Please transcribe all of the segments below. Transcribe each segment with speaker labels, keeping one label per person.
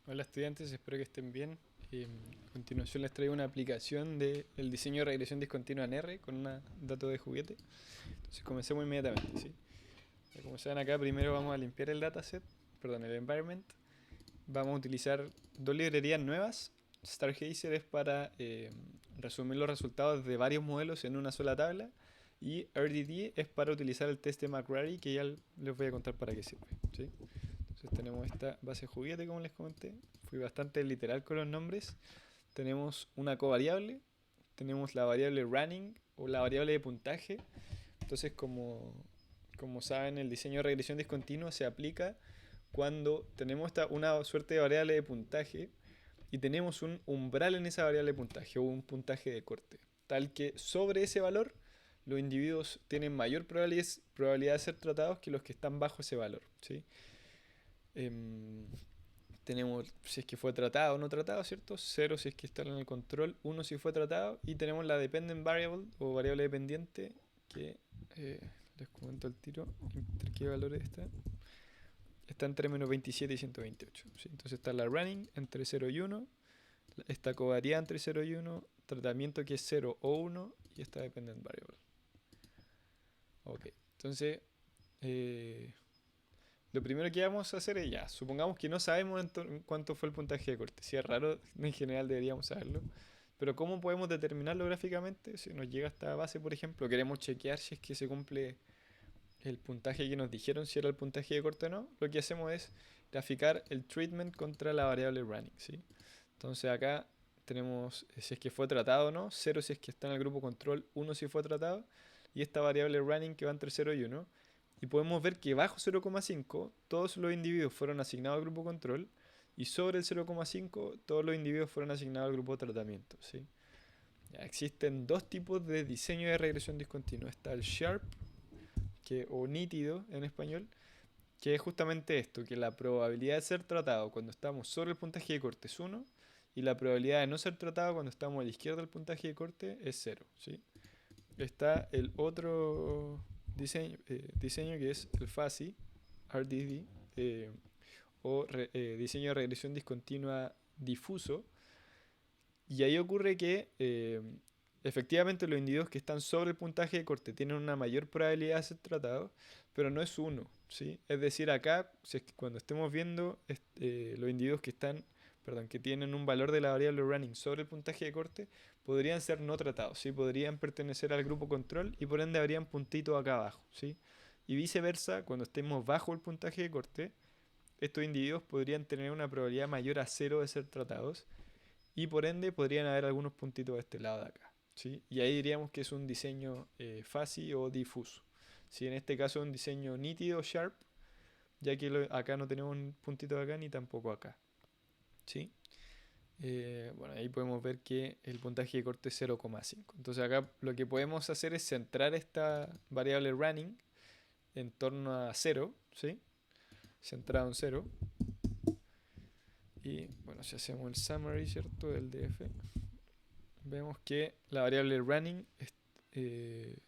Speaker 1: Hola estudiantes, espero que estén bien. A continuación les traigo una aplicación del diseño de regresión discontinua en R con un dato de juguete. Entonces comencemos inmediatamente, ¿sí? Como saben acá, primero vamos a limpiar el dataset, perdón, el environment. Vamos a utilizar dos librerías nuevas. Stargazer es para resumir los resultados de varios modelos en una sola tabla. Y RDD es para utilizar el test de McRary, que ya les voy a contar para qué sirve, ¿sí? Entonces tenemos esta base juguete, como les comenté. Fui bastante literal con los nombres. Tenemos una covariable, tenemos la variable running o la variable de puntaje. Entonces, como saben, el diseño de regresión discontinua se aplica cuando tenemos una suerte de variable de puntaje y tenemos un umbral en esa variable de puntaje o un puntaje de corte, tal que sobre ese valor los individuos tienen mayor probabilidad de ser tratados que los que están bajo ese valor, ¿sí? Em, Tenemos si es que fue tratado o no tratado, ¿cierto? Cero si es que está en el control, uno si fue tratado, y tenemos la dependent variable o variable dependiente que eh, les comento el tiro entre qué valores está. Está entre menos 27 y 128, ¿sí? Entonces está la running entre cero y uno, esta covariada entre cero y uno, tratamiento que es cero o uno, y esta dependent variable. Ok, entonces eh, lo primero que vamos a hacer es ya, supongamos que no sabemos cuánto fue el puntaje de corte. Si es raro, en general deberíamos saberlo. Pero ¿cómo podemos determinarlo gráficamente? Si nos llega esta base, por ejemplo, queremos chequear si es que se cumple el puntaje que nos dijeron, si era el puntaje de corte o no. Lo que hacemos es graficar el treatment contra la variable running, ¿sí? Entonces acá tenemos si es que fue tratado o no, cero si es que está en el grupo control, uno si fue tratado, y esta variable running que va entre cero y uno. Y podemos ver que bajo 0,5 todos los individuos fueron asignados al grupo control y sobre el 0,5 todos los individuos fueron asignados al grupo tratamiento, ¿sí? Ya, existen dos tipos de diseño de regresión discontinua. Está el Sharp, o nítido en español, que es justamente esto, que la probabilidad de ser tratado cuando estamos sobre el puntaje de corte es uno y la probabilidad de no ser tratado cuando estamos a la izquierda del puntaje de corte es cero, ¿sí? Está el otro diseño que es el FASI, RDD, diseño de regresión discontinua difuso. Y ahí ocurre que efectivamente los individuos que están sobre el puntaje de corte tienen una mayor probabilidad de ser tratados, pero no es uno, ¿sí? Es decir, acá, si es que cuando estemos viendo los individuos que están, perdón, que tienen un valor de la variable running sobre el puntaje de corte, podrían ser no tratados, ¿sí? Podrían pertenecer al grupo control y por ende habrían puntitos acá abajo, ¿sí? Y viceversa, cuando estemos bajo el puntaje de corte, estos individuos podrían tener una probabilidad mayor a cero de ser tratados y por ende podrían haber algunos puntitos de este lado de acá, ¿sí? Y ahí diríamos que es un diseño fuzzy o difuso. Si en este caso es un diseño nítido, sharp, ya que acá no tenemos un puntito acá ni tampoco acá, ¿sí? Bueno, ahí podemos ver que el puntaje de corte es 0,5. Entonces acá lo que podemos hacer es centrar esta variable running en torno a 0, ¿sí? Centrado en 0. Y bueno, si hacemos el summary, ¿cierto? Del DF, vemos que la variable running,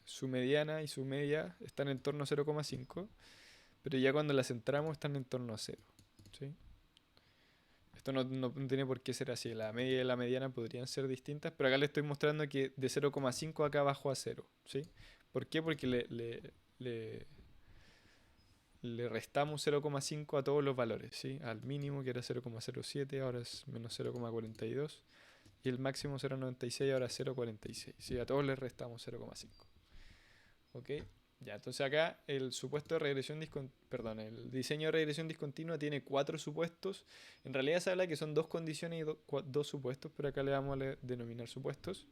Speaker 1: su mediana y su media están en torno a 0,5, pero ya cuando la centramos están en torno a 0, ¿sí? Esto no tiene por qué ser así, la media y la mediana podrían ser distintas, pero acá le estoy mostrando que de 0,5 acá bajó a 0, ¿sí? ¿Por qué? Porque le restamos 0,5 a todos los valores, ¿sí? Al mínimo que era 0,07, ahora es menos 0,42 y el máximo 0,96 ahora 0,46. Sí, a todos les restamos 0,5. ¿Ok? Ya, entonces acá el supuesto de regresión perdón, el diseño de regresión discontinua tiene cuatro supuestos. En realidad se habla que son dos condiciones y dos supuestos, pero acá le vamos a denominar supuestos.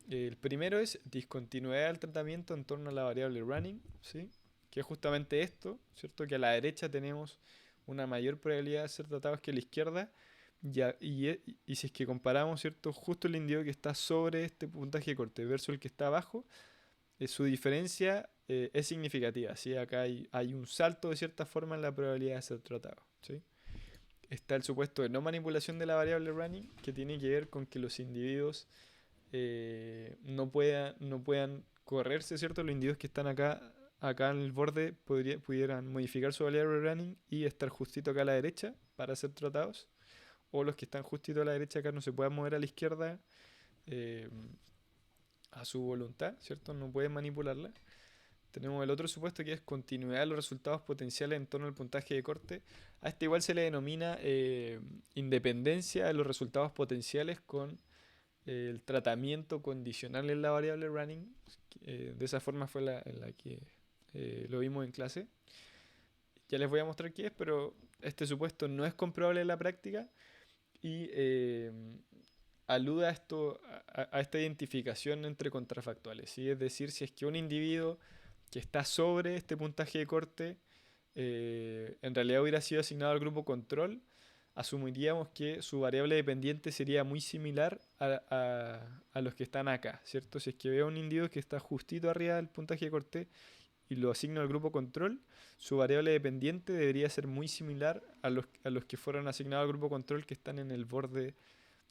Speaker 1: El primero es discontinuidad del tratamiento en torno a la variable running, ¿sí? Que es justamente esto, ¿cierto? Que a la derecha tenemos una mayor probabilidad de ser tratados que a la izquierda. Y si es que comparamos, ¿cierto? Justo el individuo que está sobre este puntaje de corte versus el que está abajo, su diferencia es significativa, ¿sí? Acá hay un salto de cierta forma en la probabilidad de ser tratado, ¿sí? Está el supuesto de no manipulación de la variable running, que tiene que ver con que los individuos no puedan correrse, ¿cierto? Los individuos que están acá acá en el borde pudieran modificar su variable running y estar justito acá a la derecha para ser tratados. O los que están justito a la derecha acá no se puedan mover a la izquierda eh, a su voluntad, ¿cierto? No pueden manipularla. Tenemos el otro supuesto que es continuidad de los resultados potenciales en torno al puntaje de corte. A este igual se le denomina independencia de los resultados potenciales con el tratamiento condicional en la variable running. De esa forma fue en la que lo vimos en clase. Ya les voy a mostrar qué es, pero este supuesto no es comprobable en la práctica y alude a, a esta identificación entre contrafactuales, ¿sí? Es decir, si es que un individuo que está sobre este puntaje de corte en realidad hubiera sido asignado al grupo control, asumiríamos que su variable dependiente sería muy similar a los que están acá, ¿cierto? Si es que veo a un individuo que está justito arriba del puntaje de corte y lo asigno al grupo control, su variable dependiente debería ser muy similar a los que fueron asignados al grupo control que están en el borde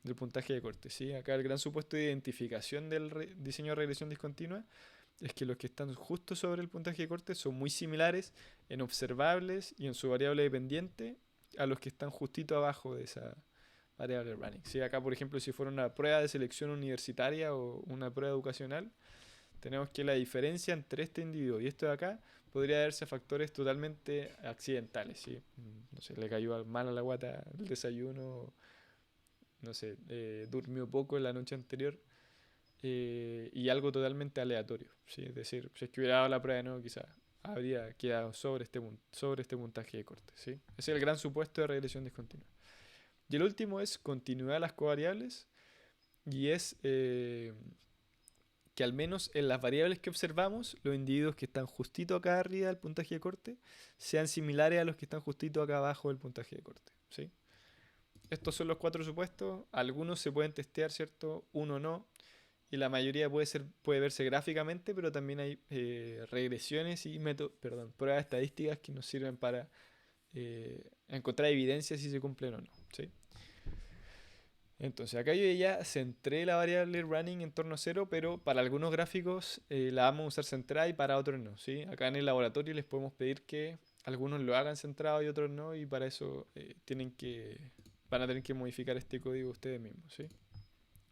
Speaker 1: del puntaje de corte, ¿sí? Acá el gran supuesto de identificación del diseño de regresión discontinua es que los que están justo sobre el puntaje de corte son muy similares en observables y en su variable dependiente a los que están justito abajo de esa variable running. ¿Sí? Acá, por ejemplo, si fuera una prueba de selección universitaria o una prueba educacional, tenemos que la diferencia entre este individuo y esto de acá podría deberse a factores totalmente accidentales. ¿Sí? No sé, le cayó mal a la guata el desayuno, no sé, durmió poco la noche anterior y algo totalmente aleatorio. ¿Sí? Es decir, si es que hubiera dado la prueba de nuevo, quizás habría quedado sobre este puntaje de corte. ¿Sí? Ese es el gran supuesto de regresión discontinua. Y el último es continuidad de las covariables y es que al menos en las variables que observamos, los individuos que están justito acá arriba del puntaje de corte sean similares a los que están justito acá abajo del puntaje de corte. ¿Sí? Estos son los 4 supuestos. Algunos se pueden testear, ¿cierto? Uno no. Y la mayoría puede verse gráficamente, pero también hay regresiones y pruebas estadísticas que nos sirven para encontrar evidencia si se cumplen o no. ¿Sí? Entonces, acá yo ya centré la variable running en torno a 0, pero para algunos gráficos la vamos a usar centrada y para otros no. ¿Sí? Acá en el laboratorio les podemos pedir que algunos lo hagan centrado y otros no, y para eso van a tener que modificar este código ustedes mismos. ¿Sí?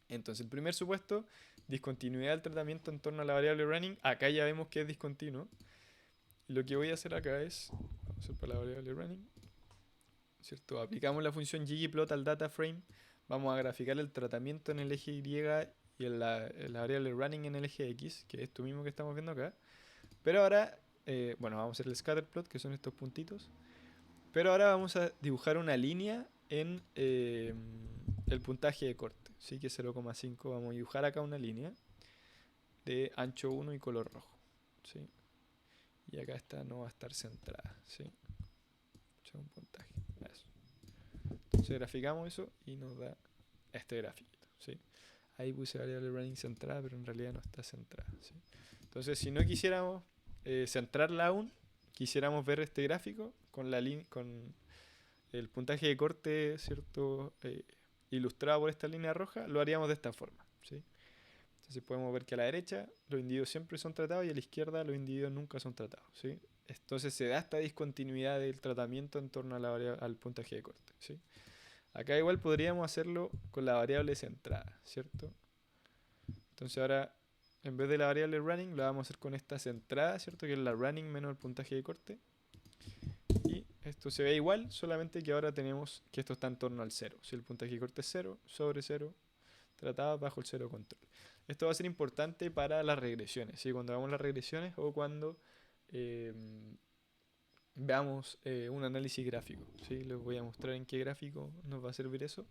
Speaker 1: Entonces, el primer supuesto, discontinuidad del tratamiento en torno a la variable running. Acá ya vemos que es discontinuo. Y lo que voy a hacer acá es, vamos a hacer para la variable running, ¿cierto? Aplicamos la función ggplot al data frame. Vamos a graficar el tratamiento en el eje Y y en la variable running en el eje X, que es esto mismo que estamos viendo acá. Pero ahora, bueno, vamos a hacer el scatterplot, que son estos puntitos. Pero ahora vamos a dibujar una línea en el puntaje de corte, ¿sí? Que es 0,5. Vamos a dibujar acá una línea de ancho 1 y color rojo, ¿sí? Y acá esta no va a estar centrada, ¿sí? Un puntaje. Eso. Entonces graficamos eso y nos da este grafiquito, ¿sí? Ahí puse variable running centrada, pero en realidad no está centrada, ¿sí? Entonces, si no quisiéramos centrarla aún, quisiéramos ver este gráfico con con el puntaje de corte, ¿cierto? Ilustrado por esta línea roja, lo haríamos de esta forma, ¿sí? Entonces podemos ver que a la derecha los individuos siempre son tratados y a la izquierda los individuos nunca son tratados, ¿sí? Entonces se da esta discontinuidad del tratamiento en torno a al puntaje de corte, ¿sí? Acá igual podríamos hacerlo con la variable centrada, ¿cierto? Entonces ahora, en vez de la variable running, lo vamos a hacer con esta centrada, ¿cierto? Que es la running menos el puntaje de corte. Y esto se ve igual, solamente que ahora tenemos que esto está en torno al 0. Si el puntaje de corte es 0, sobre 0, tratado bajo el 0 control. Esto va a ser importante para las regresiones, ¿sí? Cuando hagamos las regresiones o cuando veamos un análisis gráfico, ¿sí? Les voy a mostrar en qué gráfico nos va a servir eso.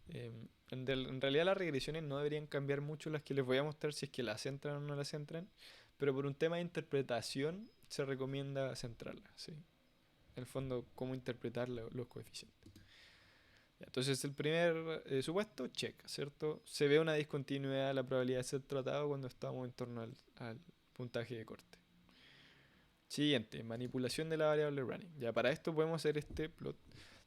Speaker 1: En realidad las regresiones no deberían cambiar mucho las que les voy a mostrar si es que las centran o no las centran, pero por un tema de interpretación se recomienda centrarlas, ¿sí? En el fondo, cómo interpretar los coeficientes. Entonces el primer supuesto, check, ¿cierto? Se ve una discontinuidad de la probabilidad de ser tratado cuando estamos en torno al puntaje de corte. Siguiente, manipulación de la variable running. Ya para esto podemos hacer este plot.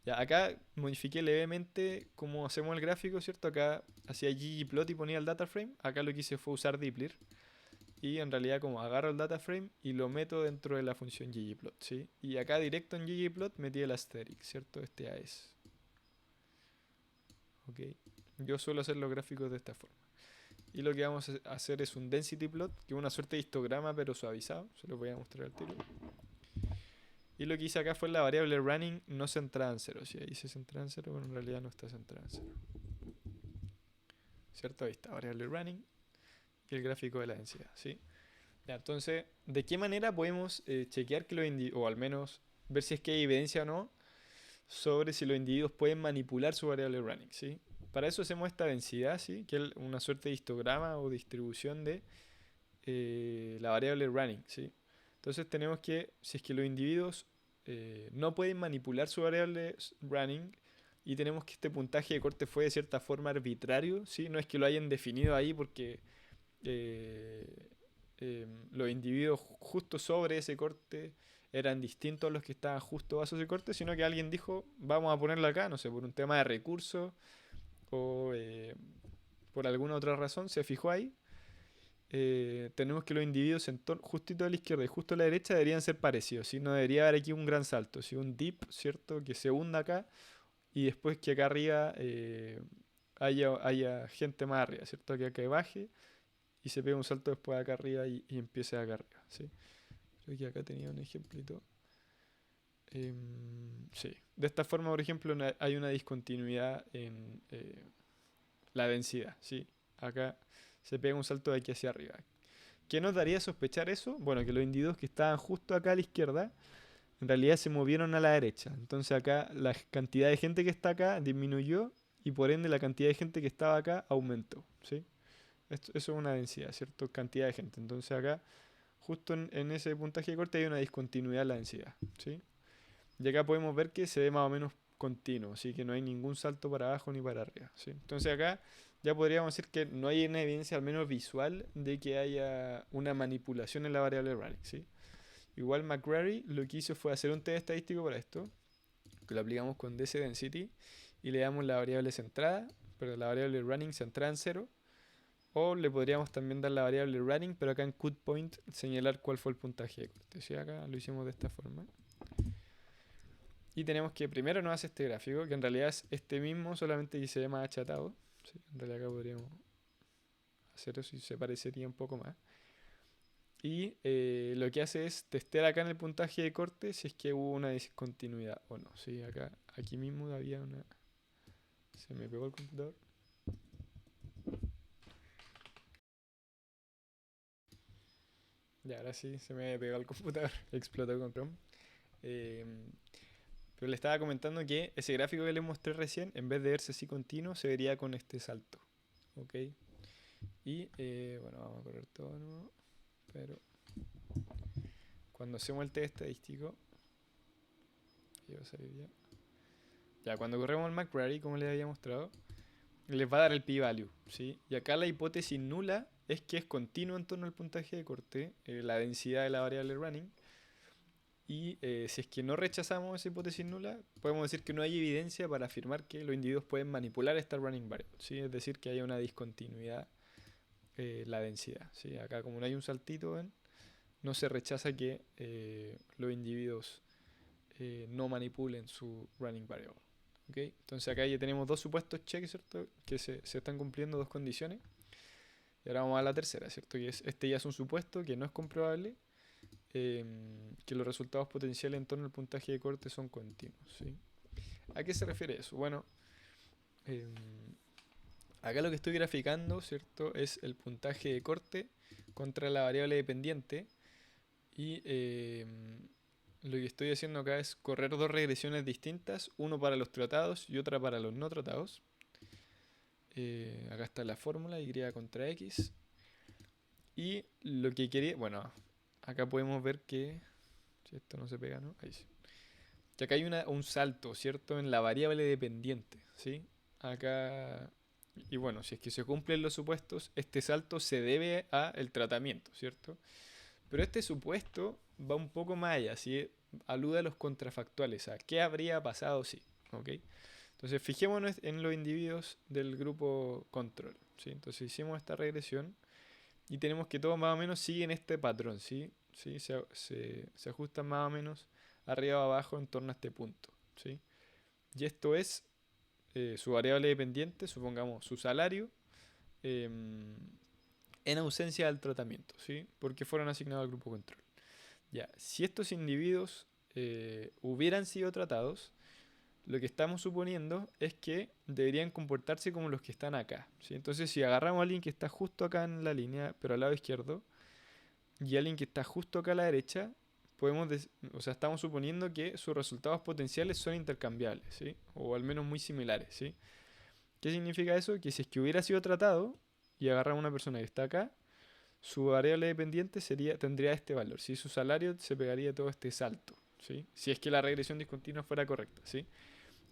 Speaker 1: Ya acá modifiqué levemente cómo hacemos el gráfico, ¿cierto? Acá hacía ggplot y ponía el data frame. Acá lo que hice fue usar dplyr. y en realidad como agarro el data frame y lo meto dentro de la función ggplot, ¿sí? Y acá directo en ggplot metí el aesthetic, ¿cierto? Este AES. ¿Ok? Yo suelo hacer los gráficos de esta forma. Y lo que vamos a hacer es un density plot, que es una suerte de histograma pero suavizado. Se lo voy a mostrar al tiro. Y lo que hice acá fue la variable running no centrada en 0. Si ahí se centra en 0, pero en realidad no está centrada en 0. ¿Cierto? Ahí está, variable running y el gráfico de la densidad, ¿sí? Ya, entonces, ¿de qué manera podemos chequear que los individuos, o al menos ver si es que hay evidencia o no, sobre si los individuos pueden manipular su variable running, ¿sí? Para eso hacemos esta densidad, ¿sí? Que es una suerte de histograma o distribución de la variable running, ¿sí? Entonces tenemos que, si es que los individuos no pueden manipular su variable running y tenemos que este puntaje de corte fue de cierta forma arbitrario, ¿sí? No es que lo hayan definido ahí porque eh, los individuos justo sobre ese corte eran distintos a los que estaban justo bajo ese corte, sino que alguien dijo, vamos a ponerlo acá, no sé, por un tema de recursos o por alguna otra razón, se fijó ahí. Tenemos que los individuos justito a la izquierda y justo a la derecha deberían ser parecidos, ¿sí? No debería haber aquí un gran salto, ¿sí? Un dip, ¿cierto? Que se hunda acá y después que acá arriba haya gente más arriba, ¿cierto? Que baje y se pega un salto después acá arriba y empiece acá arriba, ¿sí? Creo que acá tenía un ejemplito. Sí, de esta forma, por ejemplo, hay una discontinuidad en la densidad, ¿sí? Acá se pega un salto de aquí hacia arriba. ¿Qué nos daría a sospechar eso? Bueno, que los individuos que estaban justo acá a la izquierda, en realidad se movieron a la derecha. Entonces acá la cantidad de gente que está acá disminuyó y por ende la cantidad de gente que estaba acá aumentó, ¿sí? Eso es una densidad, ¿cierto? Cantidad de gente. Entonces acá, justo en ese puntaje de corte hay una discontinuidad en la densidad, ¿sí? Y acá podemos ver que se ve más o menos continuo, así que no hay ningún salto para abajo ni para arriba, ¿sí? Entonces acá ya podríamos decir que no hay una evidencia al menos visual de que haya una manipulación en la variable running, ¿sí? Igual McCrary lo que hizo fue hacer un test estadístico para esto, que lo aplicamos con DC Density y le damos la variable centrada, pero la variable running centrada en 0, o le podríamos también dar la variable running, pero acá en cut point señalar cuál fue el puntaje de corte, ¿sí? Acá lo hicimos de esta forma. Y tenemos que primero nos hace este gráfico, que en realidad es este mismo, solamente que se ve más achatado. ¿Sí? En realidad acá podríamos hacer eso y se parecería un poco más. Y lo que hace es testear acá en el puntaje de corte si es que hubo una discontinuidad o no. ¿Sí? Acá, aquí mismo había una... Se me pegó el computador. Ya, ahora sí, se me pegó el computador. Explotó con Chrome. Eh, pero le estaba comentando que ese gráfico que les mostré recién, en vez de verse así continuo, se vería con este salto. ¿Ok? Y bueno, vamos a correr todo de nuevo. Pero cuando hacemos el test estadístico, ahí va a salir ya. Ya, cuando corremos el McCrary, como les había mostrado, les va a dar el p-value, ¿sí? Y acá la hipótesis nula es que es continuo en torno al puntaje de corte, la densidad de la variable running. Y si es que no rechazamos esa hipótesis nula, podemos decir que no hay evidencia para afirmar que los individuos pueden manipular esta running variable, ¿sí? Es decir, que haya una discontinuidad la densidad, ¿sí? Acá como no hay un saltito, ¿ven? No se rechaza que los individuos no manipulen su running variable. ¿Okay? Entonces acá ya tenemos dos supuestos check, ¿cierto? Que se están cumpliendo dos condiciones. Y ahora vamos a la tercera, ¿cierto? Que este ya es un supuesto que no es comprobable, que los resultados potenciales en torno al puntaje de corte son continuos, ¿sí? ¿A qué se refiere eso? Bueno, eh, acá lo que estoy graficando, ¿cierto? Es el puntaje de corte contra la variable dependiente y lo que estoy haciendo acá es correr dos regresiones distintas, uno para los tratados y otra para los no tratados. Acá está la fórmula, y contra x. Y lo que quería, bueno, acá podemos ver que, si esto no se pega, ¿no? Ahí sí. Que acá hay un salto, ¿cierto? En la variable dependiente, ¿sí? Acá, y bueno, si es que se cumplen los supuestos, este salto se debe a el tratamiento, ¿cierto? Pero este supuesto va un poco más allá, ¿sí? Alude a los contrafactuales, a qué habría pasado si, ¿ok? Entonces fijémonos en los individuos del grupo control, ¿sí? Entonces hicimos esta regresión y tenemos que todos más o menos siguen este patrón, ¿sí? ¿Sí? Se ajustan más o menos arriba o abajo en torno a este punto, ¿sí? Y esto es su variable dependiente, supongamos su salario, em, en ausencia del tratamiento, ¿sí? Porque fueron asignados al grupo control. Ya, si estos individuos hubieran sido tratados, lo que estamos suponiendo es que deberían comportarse como los que están acá, ¿sí? Entonces, si agarramos a alguien que está justo acá en la línea, pero al lado izquierdo, y alguien que está justo acá a la derecha, o sea, estamos suponiendo que sus resultados potenciales son intercambiables, ¿sí? O al menos muy similares, ¿sí? ¿Qué significa eso? Que si es que hubiera sido tratado y agarramos a una persona que está acá, su variable dependiente tendría este valor, ¿sí? Su salario se pegaría todo este salto, ¿sí? Si es que la regresión discontinua fuera correcta, ¿sí?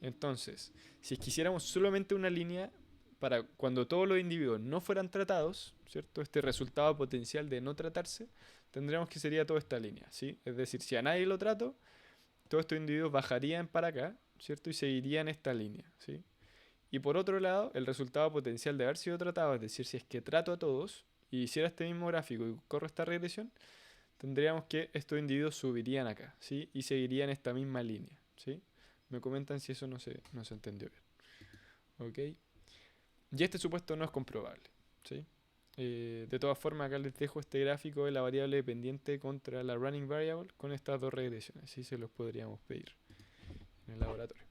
Speaker 1: Entonces, si quisiéramos solamente una línea para cuando todos los individuos no fueran tratados, ¿cierto? Este resultado potencial de no tratarse, tendríamos que sería toda esta línea, ¿sí? Es decir, si a nadie lo trato, todos estos individuos bajarían para acá, ¿cierto? Y seguirían esta línea, ¿sí? Y por otro lado, el resultado potencial de haber sido tratado, es decir, si es que trato a todos y hiciera este mismo gráfico y corro esta regresión, tendríamos que estos individuos subirían acá, ¿sí? Y seguirían esta misma línea, ¿sí? Me comentan si eso no se entendió bien. ¿Ok? Y este supuesto no es comprobable, ¿sí? De todas formas, acá les dejo este gráfico de la variable dependiente contra la running variable con estas dos regresiones. Así se los podríamos pedir en el laboratorio.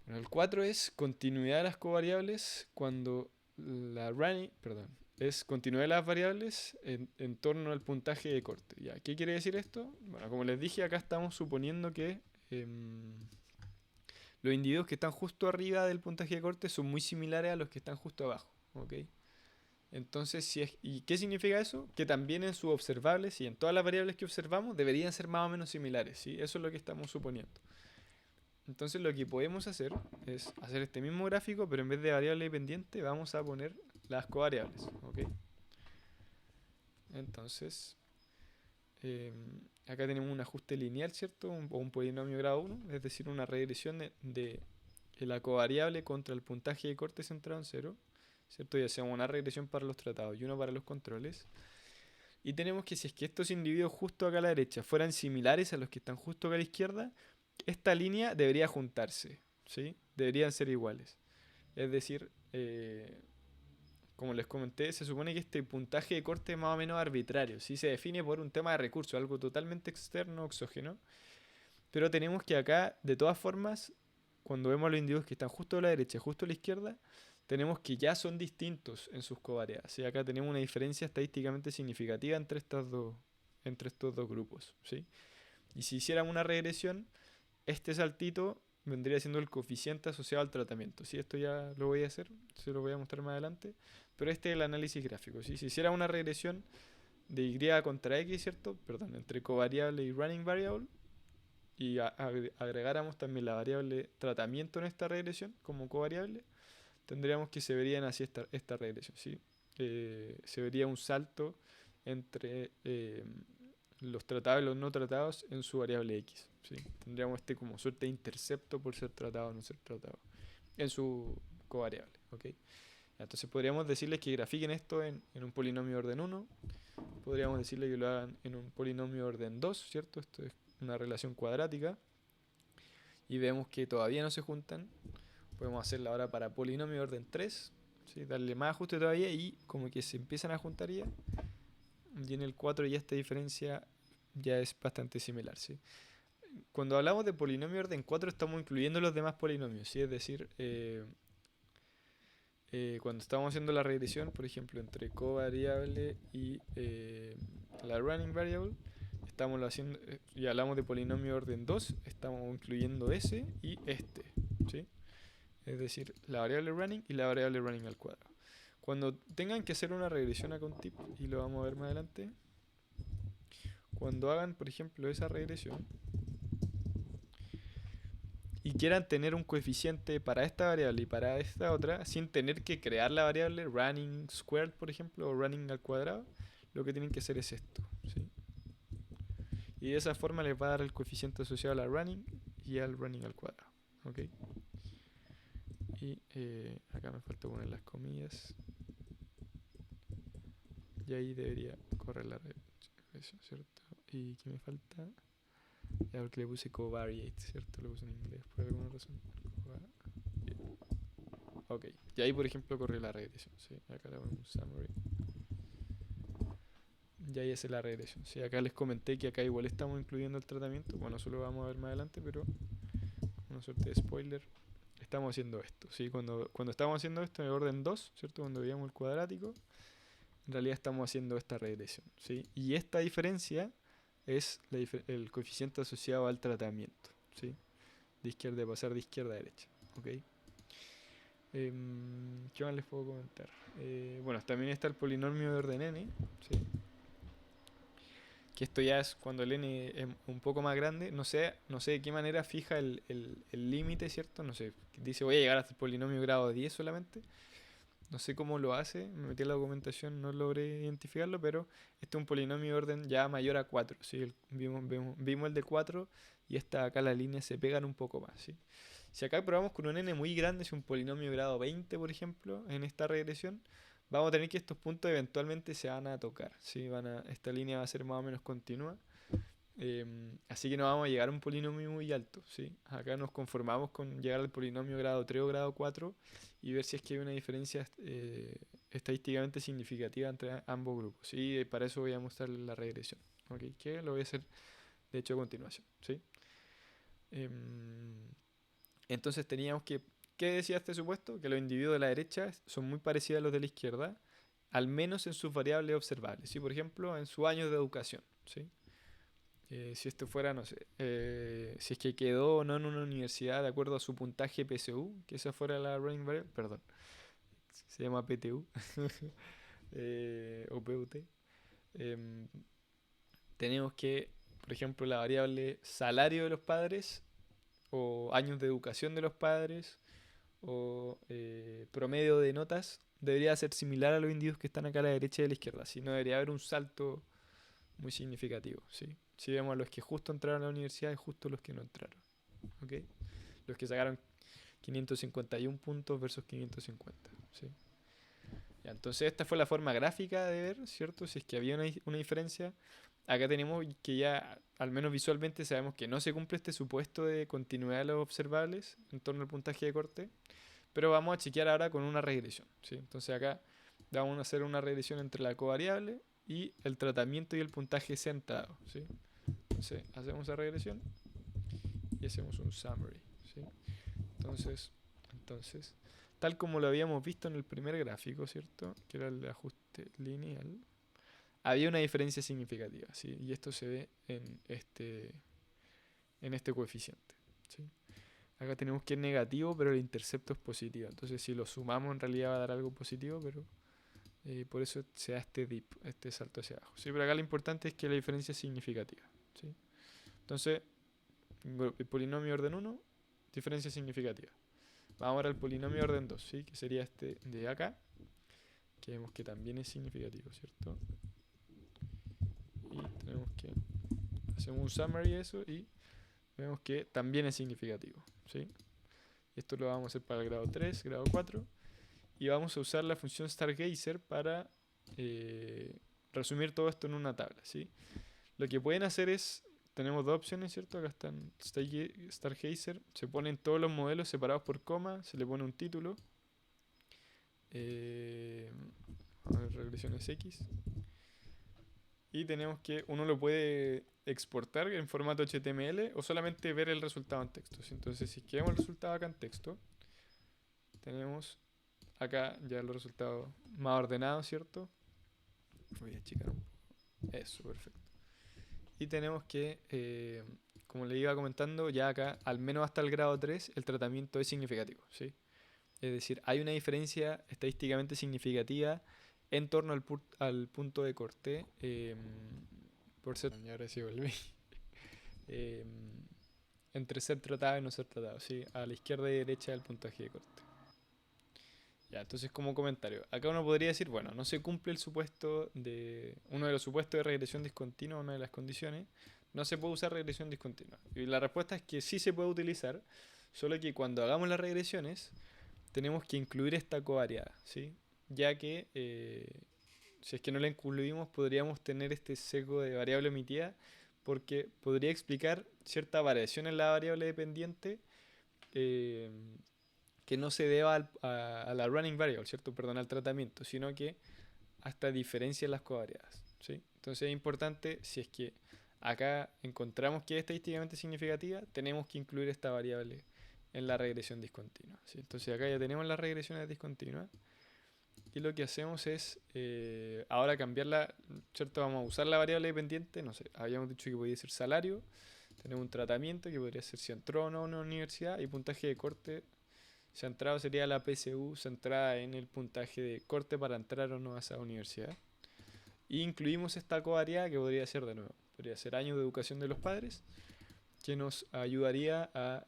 Speaker 1: Bueno, el 4 es continuidad de las covariables cuando la running, perdón, es continuidad de las variables en torno al puntaje de corte. ¿Ya? ¿Qué quiere decir esto? Bueno, como les dije, acá estamos suponiendo que los individuos que están justo arriba del puntaje de corte son muy similares a los que están justo abajo. ¿Ok? Entonces, ¿y qué significa eso? Que también en sus observables y en todas las variables que observamos deberían ser más o menos similares, ¿sí? Eso es lo que estamos suponiendo. Entonces lo que podemos hacer es hacer este mismo gráfico, pero en vez de variable dependiente vamos a poner las covariables, ¿ok? Entonces, acá tenemos un ajuste lineal, ¿cierto? O un polinomio grado 1, es decir, una regresión de la covariable contra el puntaje de corte centrado en 0, ¿cierto? Y hacemos una regresión para los tratados y uno para los controles. Y tenemos que si es que estos individuos justo acá a la derecha fueran similares a los que están justo acá a la izquierda, esta línea debería juntarse, ¿sí? Deberían ser iguales. Es decir, como les comenté, se supone que este puntaje de corte es más o menos arbitrario, ¿sí? Se define por un tema de recursos, algo totalmente externo, exógeno. Pero tenemos que acá, de todas formas, cuando vemos a los individuos que están justo a la derecha, justo a la izquierda, tenemos que ya son distintos en sus covariadas. ¿Sí? Acá tenemos una diferencia estadísticamente significativa entre estos dos grupos, ¿sí? Y si hiciéramos una regresión, este saltito vendría siendo el coeficiente asociado al tratamiento. ¿Sí? Esto ya lo voy a hacer, se lo voy a mostrar más adelante. Pero este es el análisis gráfico. ¿Sí? Si hiciera una regresión de Y contra X, ¿cierto? Perdón, entre covariable y running variable, y agregáramos también la variable tratamiento en esta regresión como covariable, tendríamos que se verían así esta regresión, ¿sí? Se vería un salto entre los tratados y los no tratados en su variable X, ¿sí? Tendríamos este como suerte de intercepto por ser tratado o no ser tratado en su covariable, ¿ok? Entonces podríamos decirles que grafiquen esto en un polinomio de orden 1, podríamos decirle que lo hagan en un polinomio de orden 2, ¿cierto? Esto es una relación cuadrática y vemos que todavía no se juntan. Podemos hacerla ahora para polinomio de orden 3, ¿sí? Darle más ajuste todavía y como que se empiezan a juntar ya. Y en el 4 ya esta diferencia ya es bastante similar, ¿sí? Cuando hablamos de polinomio de orden 4 estamos incluyendo los demás polinomios, ¿sí? Es decir, cuando estamos haciendo la regresión, por ejemplo, entre covariable y la running variable, estamos haciendo, y hablamos de polinomio de orden 2, estamos incluyendo ese y este, ¿sí? Es decir, la variable running y la variable running al cuadrado. Cuando tengan que hacer una regresión a Contip, y lo vamos a ver más adelante, cuando hagan, por ejemplo, esa regresión y quieran tener un coeficiente para esta variable y para esta otra, sin tener que crear la variable running squared, por ejemplo, o running al cuadrado, lo que tienen que hacer es esto, ¿sí? Y de esa forma les va a dar el coeficiente asociado a la running y al running al cuadrado, ¿ok? Y acá me falta poner las comillas. y ahí debería correr la regresión, ¿cierto? ¿Y qué me falta? Ya, porque le puse covariate, ¿cierto? Lo puse en inglés por alguna razón. Ok, y ahí por ejemplo corrió la regresión, ¿sí? Acá le pongo un summary. Y ahí hace la regresión. Sí, acá les comenté que acá igual estamos incluyendo el tratamiento. Bueno, eso lo vamos a ver más adelante, pero una suerte de spoiler. Estamos haciendo esto, ¿sí? Cuando estamos haciendo esto en el orden 2, ¿cierto? Cuando veíamos el cuadrático, en realidad estamos haciendo esta regresión, ¿sí? Y esta diferencia es el coeficiente asociado al tratamiento, ¿sí? De pasar de izquierda a derecha, ¿ok? ¿Qué más les puedo comentar? Bueno, también está el polinomio de orden n, ¿sí? Que esto ya es cuando el n es un poco más grande. No sé de qué manera fija el límite, ¿cierto? No sé, dice voy a llegar hasta el polinomio grado 10 solamente. No sé cómo lo hace, me metí en la documentación, no logré identificarlo, pero este es un polinomio de orden ya mayor a 4, ¿sí? Vimos el de 4 y acá las líneas se pegan un poco más, ¿sí? Si acá probamos con un n muy grande, si un polinomio grado 20, por ejemplo, en esta regresión, vamos a tener que estos puntos eventualmente se van a tocar, ¿sí? Esta línea va a ser más o menos continua. Así que no vamos a llegar a un polinomio muy alto, ¿sí? Acá nos conformamos con llegar al polinomio grado 3 o grado 4 y ver si es que hay una diferencia estadísticamente significativa entre ambos grupos, ¿sí? Para eso voy a mostrar la regresión, ¿ok? Que lo voy a hacer de hecho a continuación, ¿sí? Entonces teníamos que, ¿qué decía este supuesto? Que los individuos de la derecha son muy parecidos a los de la izquierda, al menos en sus variables observables, ¿sí? Por ejemplo, en sus años de educación, ¿sí? Si esto fuera, no sé, si es que quedó o no en una universidad de acuerdo a su puntaje PSU, que esa fuera la running variable, perdón, se llama PTU o PUT. em, Tenemos que, por ejemplo, la variable salario de los padres o años de educación de los padres o promedio de notas debería ser similar a los individuos que están acá a la derecha y a la izquierda, si no debería haber un salto muy significativo, ¿sí? Si vemos a los que justo entraron a la universidad y justo los que no entraron, ¿ok? Los que sacaron 551 puntos versus 550, ¿sí? Ya, entonces esta fue la forma gráfica de ver, ¿cierto? Si es que había una diferencia. Acá tenemos que ya, al menos visualmente, sabemos que no se cumple este supuesto de continuidad de los observables en torno al puntaje de corte, pero vamos a chequear ahora con una regresión, ¿sí? Entonces acá vamos a hacer una regresión entre la covariable y el tratamiento y el puntaje centrado, ¿sí? Entonces hacemos la regresión y hacemos un summary, ¿sí? Entonces, tal como lo habíamos visto en el primer gráfico, ¿cierto? Que era el ajuste lineal, había una diferencia significativa, ¿sí? Y esto se ve en este coeficiente, ¿sí? Acá tenemos que es negativo, pero el intercepto es positivo. Entonces, si lo sumamos, en realidad va a dar algo positivo, pero por eso se da este dip, este salto hacia abajo, ¿sí? Pero acá lo importante es que la diferencia es significativa, ¿sí? Entonces, el polinomio orden 1, diferencia significativa. Vamos ahora al polinomio orden 2, ¿sí? Que sería este de acá, que vemos que también es significativo, ¿cierto? Y tenemos que hacemos un summary de eso y vemos que también es significativo, ¿sí? Y esto lo vamos a hacer para el grado 3, grado 4 y vamos a usar la función Stargazer para resumir todo esto en una tabla, ¿sí? Lo que pueden hacer es, tenemos dos opciones, ¿cierto? Acá están Stargazer, se ponen todos los modelos separados por coma, se le pone un título, a ver, regresiones X, y tenemos que uno lo puede exportar en formato HTML o solamente ver el resultado en texto, ¿sí? Entonces si queremos el resultado acá en texto, tenemos acá ya los resultados más ordenados, ¿cierto? Voy a achicar un poco. Eso, perfecto. Y tenemos que, como le iba comentando, ya acá, al menos hasta el grado 3, el tratamiento es significativo, ¿sí? Es decir, hay una diferencia estadísticamente significativa en torno al punto de corte por ser... Y ahora sí volví. eh, Entre ser tratado y no ser tratado, ¿sí? A la izquierda y derecha del puntaje de corte. Ya, entonces como comentario, acá uno podría decir, bueno, no se cumple el supuesto de, uno de los supuestos de regresión discontinua, una de las condiciones, no se puede usar regresión discontinua. Y la respuesta es que sí se puede utilizar, solo que cuando hagamos las regresiones tenemos que incluir esta covariada, ¿sí? Ya que si es que no la incluimos, podríamos tener este sesgo de variable omitida porque podría explicar cierta variación en la variable dependiente eh, que no se deba a la running variable, ¿cierto? Perdón, al tratamiento, sino que hasta diferencia en las covariadas, ¿sí? Entonces es importante, si es que acá encontramos que es estadísticamente significativa, tenemos que incluir esta variable en la regresión discontinua, ¿sí? Entonces acá ya tenemos las regresiones discontinuas y lo que hacemos es ahora cambiarla, ¿cierto? Vamos a usar la variable dependiente, no sé, habíamos dicho que podía ser salario, tenemos un tratamiento que podría ser si entró o no a una universidad y puntaje de corte centrado sería la PSU centrada en el puntaje de corte para entrar o no a esa universidad. Y incluimos esta covariada que podría ser de nuevo, podría ser años de educación de los padres, que nos ayudaría a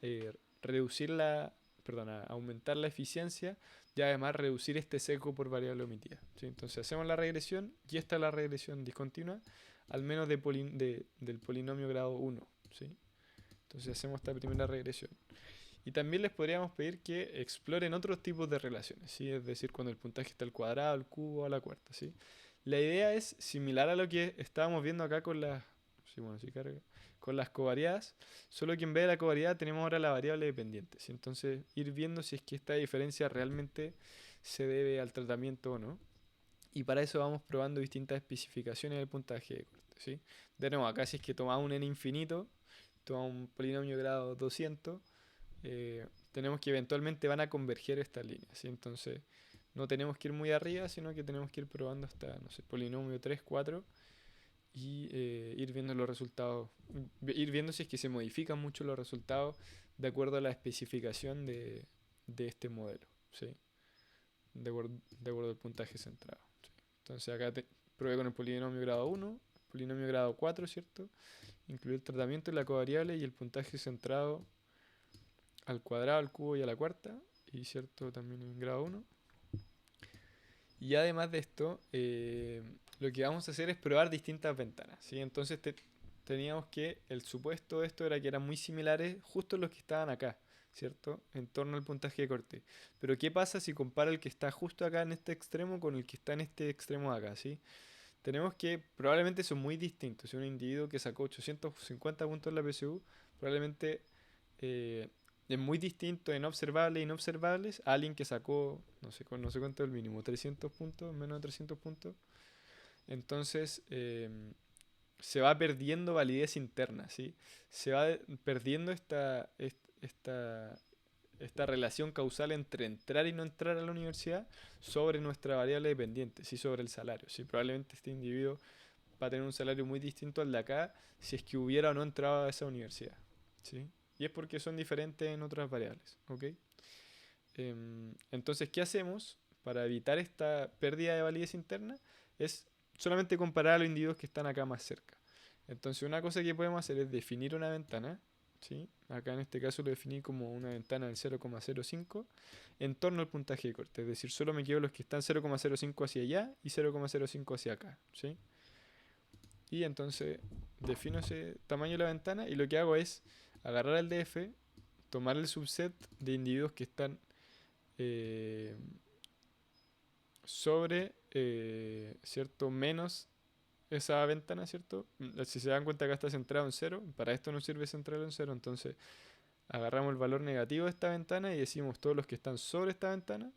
Speaker 1: reducir la, perdón, a aumentar la eficiencia y además reducir este sesgo por variable omitida, ¿sí? Entonces hacemos la regresión y esta es la regresión discontinua, al menos del polinomio grado 1, ¿sí? Entonces hacemos esta primera regresión. Y también les podríamos pedir que exploren otros tipos de relaciones, ¿sí? Es decir, cuando el puntaje está al cuadrado, al cubo, a la cuarta, ¿sí? La idea es similar a lo que estábamos viendo acá con las, sí, bueno, sí carga, con las covariadas, solo que en vez de la covariada tenemos ahora la variable dependiente, ¿sí? Entonces ir viendo si es que esta diferencia realmente se debe al tratamiento o no. Y para eso vamos probando distintas especificaciones del puntaje de corte, ¿sí? De nuevo, acá si es que tomamos un n infinito, tomamos un polinomio grado 200, tenemos que eventualmente van a converger estas líneas, ¿sí? Entonces no tenemos que ir muy arriba, sino que tenemos que ir probando hasta, no sé, polinomio 3, 4 y ir viendo los resultados, ir viendo si es que se modifican mucho los resultados de acuerdo a la especificación de este modelo, ¿sí? De acuerdo al puntaje centrado, ¿sí? Entonces acá probé con el polinomio grado 1, polinomio grado 4, ¿cierto? Incluir el tratamiento, la covariable y el puntaje centrado al cuadrado, al cubo y a la cuarta, y cierto también en grado 1. Y además de esto, lo que vamos a hacer es probar distintas ventanas, ¿sí? Entonces teníamos que, el supuesto de esto era que eran muy similares justo los que estaban acá, ¿cierto? En torno al puntaje de corte. Pero ¿qué pasa si compara el que está justo acá en este extremo con el que está en este extremo de acá, ¿sí? Tenemos que probablemente son muy distintos. Si un individuo que sacó 850 puntos en la PSU, probablemente eh, es muy distinto en observables e inobservables a alguien que sacó, no sé cuánto es el mínimo, 300 puntos, menos de 300 puntos. Entonces se va perdiendo validez interna, ¿sí? Se va perdiendo esta relación causal entre entrar y no entrar a la universidad sobre nuestra variable dependiente, ¿sí? Sobre el salario, ¿sí? Probablemente este individuo va a tener un salario muy distinto al de acá si es que hubiera o no entrado a esa universidad, ¿sí? Y es porque son diferentes en otras variables, ¿ok? Entonces, ¿qué hacemos para evitar esta pérdida de validez interna? Es solamente comparar a los individuos que están acá más cerca. Entonces, una cosa que podemos hacer es definir una ventana, ¿sí? Acá en este caso lo definí como una ventana del 0,05 en torno al puntaje de corte. Es decir, solo me quedo los que están 0,05 hacia allá y 0,05 hacia acá, ¿sí? Y entonces defino ese tamaño de la ventana y lo que hago es agarrar el DF, tomar el subset de individuos que están eh, sobre, ¿cierto? Menos esa ventana, ¿cierto? Si se dan cuenta acá está centrado en 0, para esto no sirve centrarlo en 0, entonces agarramos el valor negativo de esta ventana y decimos todos los que están sobre esta ventana,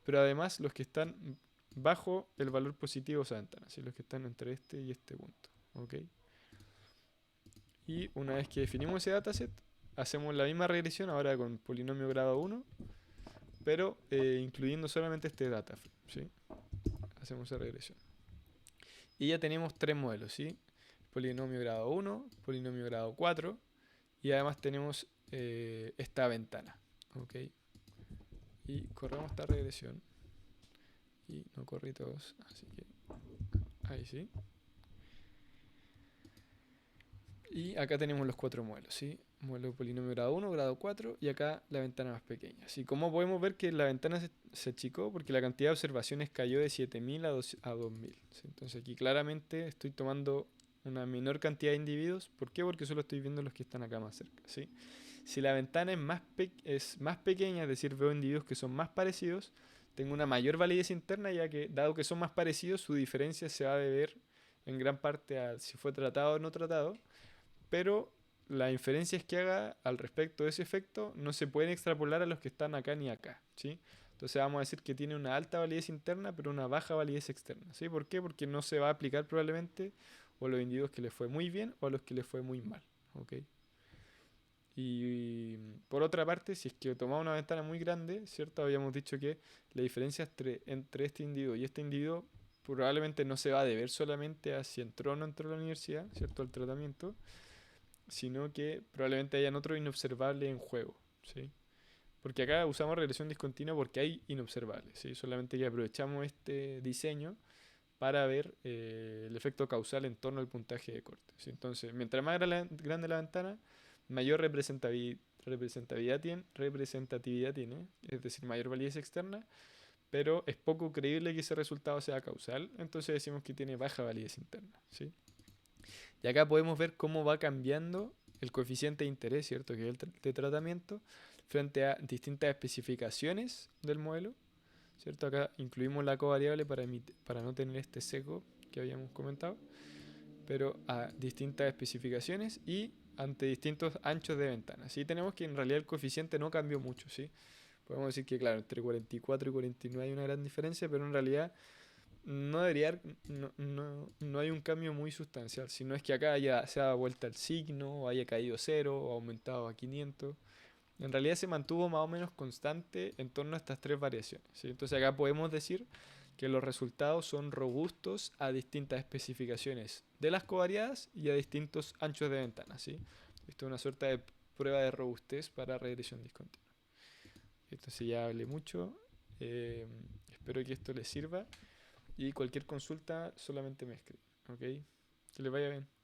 Speaker 1: pero además los que están bajo el valor positivo de esa ventana, ¿sí? Los que están entre este y este punto, ¿ok? Y una vez que definimos ese dataset, hacemos la misma regresión ahora con polinomio grado 1, pero incluyendo solamente este data frame, ¿sí? Hacemos esa regresión. Y ya tenemos tres modelos, ¿sí? Polinomio grado 1, polinomio grado 4 y además tenemos esta ventana, ¿ok? Y corremos esta regresión y no corrí todos, así que ahí sí. Y acá tenemos los cuatro modelos, ¿sí? Modelo polinomio grado 1, grado 4 y acá la ventana más pequeña. Así como podemos ver que la ventana se achicó porque la cantidad de observaciones cayó de 7000 a 2000, ¿sí? Entonces aquí claramente estoy tomando una menor cantidad de individuos. ¿Por qué? Porque solo estoy viendo los que están acá más cerca, ¿sí? Si la ventana es más pequeña, es decir, veo individuos que son más parecidos, tenga una mayor validez interna, ya que dado que son más parecidos, su diferencia se va a deber en gran parte a si fue tratado o no tratado, pero las inferencias que haga al respecto de ese efecto no se pueden extrapolar a los que están acá ni acá, ¿sí? Entonces vamos a decir que tiene una alta validez interna, pero una baja validez externa, ¿sí? ¿Por qué? Porque no se va a aplicar probablemente o a los individuos que les fue muy bien o a los que les fue muy mal, ¿ok? Y por otra parte, si es que tomamos una ventana muy grande, ¿cierto? Habíamos dicho que la diferencia entre este individuo y este individuo probablemente no se va a deber solamente a si entró o no entró a la universidad, ¿cierto? Al tratamiento, sino que probablemente hayan otro inobservable en juego, ¿sí? Porque acá usamos regresión discontinua porque hay inobservables, ¿sí? Solamente que aprovechamos este diseño para ver el efecto causal en torno al puntaje de corte, ¿sí? Entonces, mientras más grande la ventana, mayor representatividad tiene, es decir, mayor validez externa, pero es poco creíble que ese resultado sea causal, entonces decimos que tiene baja validez interna, ¿sí? Y acá podemos ver cómo va cambiando el coeficiente de interés, ¿cierto? Que es el de tratamiento, frente a distintas especificaciones del modelo, ¿cierto? Acá incluimos la covariable para no tener este sesgo que habíamos comentado, pero a distintas especificaciones y ante distintos anchos de ventana. Sí, tenemos que en realidad el coeficiente no cambió mucho, ¿sí? Podemos decir que, claro, entre 44 y 49 hay una gran diferencia, pero en realidad no debería, no hay un cambio muy sustancial. Si no es que acá ya se ha dado vuelta el signo, o haya caído cero, o aumentado a 500. En realidad se mantuvo más o menos constante en torno a estas tres variaciones, ¿sí? Entonces acá podemos decir que los resultados son robustos a distintas especificaciones de las covariadas y a distintos anchos de ventana, ¿sí? Esto es una suerte de prueba de robustez para regresión discontinua. Entonces ya hablé mucho. eh, Espero que esto les sirva y cualquier consulta solamente me escriben, ¿ok? Que les vaya bien.